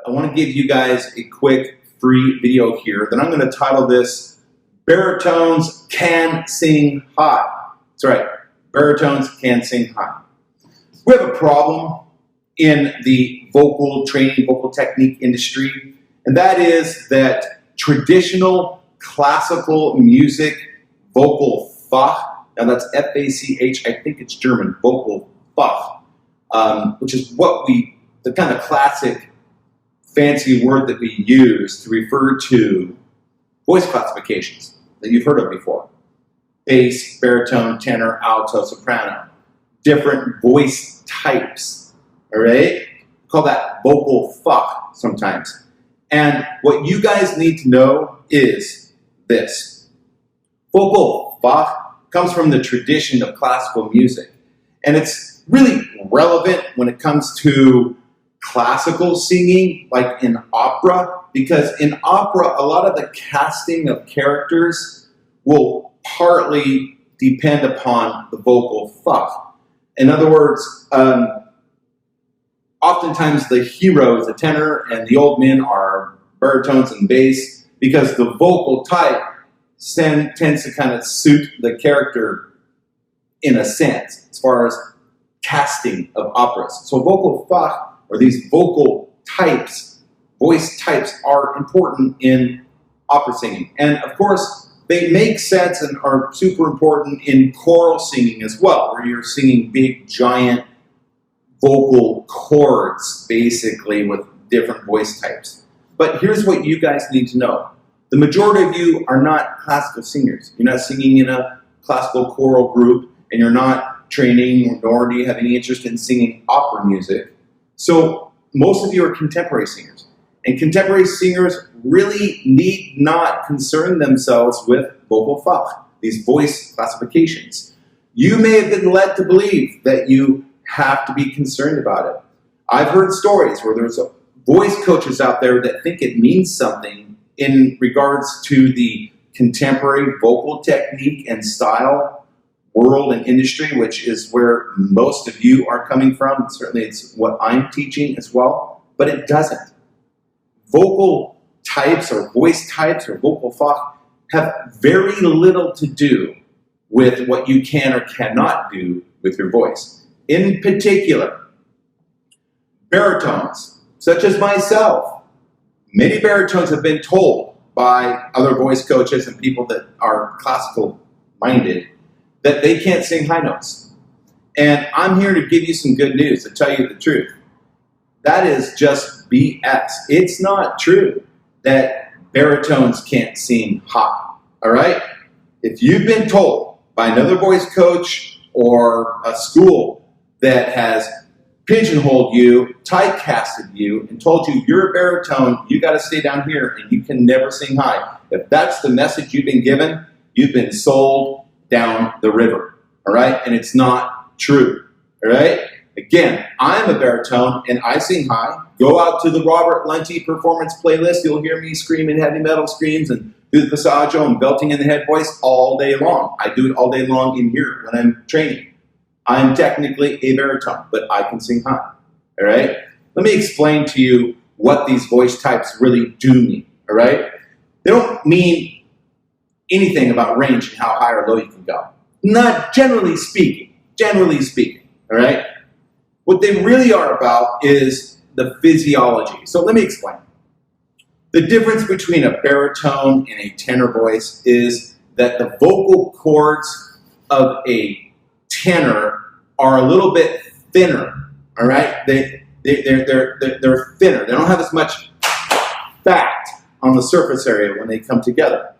I want to give you guys a quick free video here. Then I'm going to title this Baritones Can Sing High. That's right, baritones can sing high. We have a problem in the vocal training, vocal technique industry, and that is that traditional classical music, vocal Fach, now that's F-A-C-H, I think it's German, vocal Fach, which is the kind of classic fancy word that we use to refer to voice classifications that you've heard of before. Bass, baritone, tenor, alto, soprano. Different voice types, all right? We call that vocal Fach sometimes. And what you guys need to know is this. Vocal Fach comes from the tradition of classical music. And it's really relevant when it comes to classical singing, like in opera, because in opera, a lot of the casting of characters will partly depend upon the vocal Fach. In other words, oftentimes the heroes, the tenor and the old men, are baritones and bass, because the vocal type tends to kind of suit the character in a sense, as far as casting of operas. So vocal Fach, or these vocal types, voice types, are important in opera singing. And of course, they make sense and are super important in choral singing as well, where you're singing big, giant vocal chords, basically, with different voice types. But here's what you guys need to know. The majority of you are not classical singers. You're not singing in a classical choral group, and you're not training, nor do you have any interest in singing opera music. So most of you are contemporary singers. And contemporary singers really need not concern themselves with vocal Fach, these voice classifications. You may have been led to believe that you have to be concerned about it. I've heard stories where there's voice coaches out there that think it means something in regards to the contemporary vocal technique and style world and industry, which is where most of you are coming from. Certainly it's what I'm teaching as well, but it doesn't. Vocal types or voice types or vocal Fach have very little to do with what you can or cannot do with your voice. In particular, baritones, such as myself, many baritones have been told by other voice coaches and people that are classical minded that they can't sing high notes. And I'm here to give you some good news, to tell you the truth. That is just BS. It's not true that baritones can't sing high, all right? If you've been told by another voice coach or a school that has pigeonholed you, typecasted you, and told you you're a baritone, you got to stay down here and you can never sing high. If that's the message you've been given, you've been sold down the river, all right? And it's not true, all right? Again, I'm a baritone and I sing high. Go out to the Robert Lunte performance playlist. You'll hear me screaming heavy metal screams and do the passaggio and belting in the head voice all day long. I do it all day long in here when I'm training. I'm technically a baritone, but I can sing high, all right? Let me explain to you what these voice types really do mean, all right? They don't mean anything about range and how high or low you can go. Not generally speaking, all right? What they really are about is the physiology. So let me explain. The difference between a baritone and a tenor voice is that the vocal cords of a tenor are a little bit thinner, all right? They're thinner. They don't have as much fat on the surface area when they come together.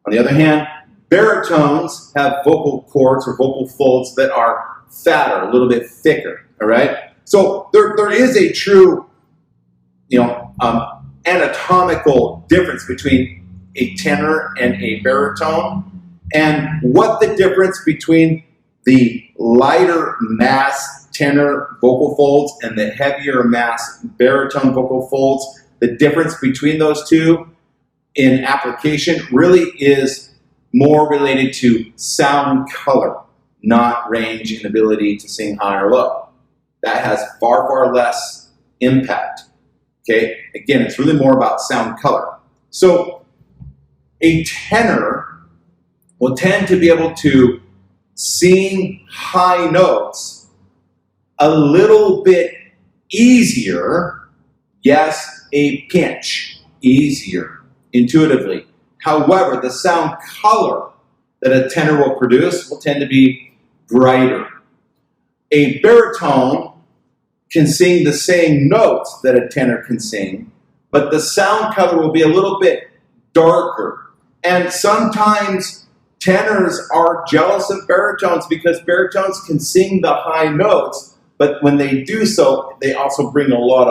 On the other hand, baritones have vocal cords or vocal folds that are fatter, a little bit thicker, all right? So there is a true, anatomical difference between a tenor and a baritone, and what the difference between the lighter mass tenor vocal folds and the heavier mass baritone vocal folds, the difference between those two in application really is more related to sound color, not range and ability to sing high or low. That has far, far less impact Okay, again, it's really more about sound color. So a tenor will tend to be able to sing high notes a little bit easier, yes, a pinch easier intuitively. However, the sound color that a tenor will produce will tend to be brighter. A baritone can sing the same notes that a tenor can sing, but the sound color will be a little bit darker. And sometimes tenors are jealous of baritones because baritones can sing the high notes, but when they do so, they also bring a lot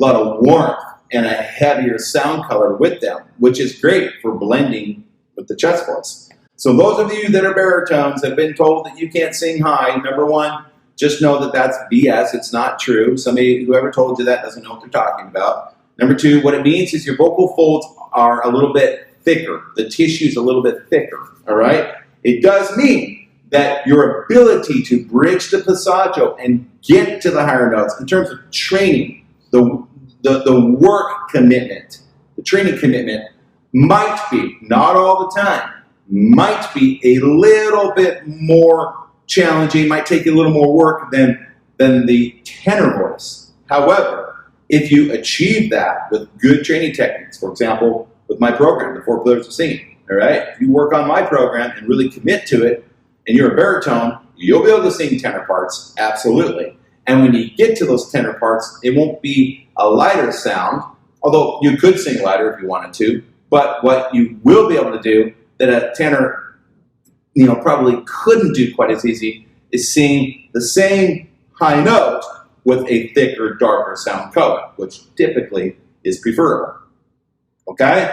of warmth and a heavier sound color with them, which is great for blending with the chest voice. So those of you that are baritones have been told that you can't sing high. Number one, just know that that's BS. It's not true. Somebody, whoever told you that, doesn't know what they're talking about. Number two, what it means is your vocal folds are a little bit thicker. The tissue's a little bit thicker, all right? It does mean that your ability to bridge the passaggio and get to the higher notes in terms of training, the work commitment, the training commitment might be, not all the time, might be a little bit more challenging, might take a little more work than the tenor voice. However, if you achieve that with good training techniques, for example, with my program, the 4 Pillars of Singing, all right? If you work on my program and really commit to it, and you're a baritone, you'll be able to sing tenor parts, absolutely. And when you get to those tenor parts, it won't be a lighter sound, although you could sing lighter if you wanted to, but what you will be able to do that a tenor, probably couldn't do quite as easy is sing the same high note with a thicker, darker sound color, which typically is preferable. Okay?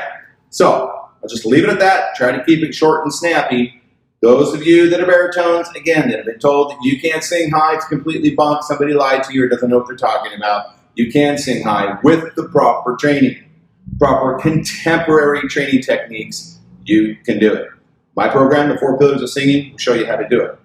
So, I'll just leave it at that. Try to keep it short and snappy. Those of you that are baritones, again, that have been told that you can't sing high, it's completely bunk, somebody lied to you or doesn't know what they're talking about. You can sing high with the proper training, proper contemporary training techniques. You can do it. My program, the 4 Pillars of Singing, will show you how to do it.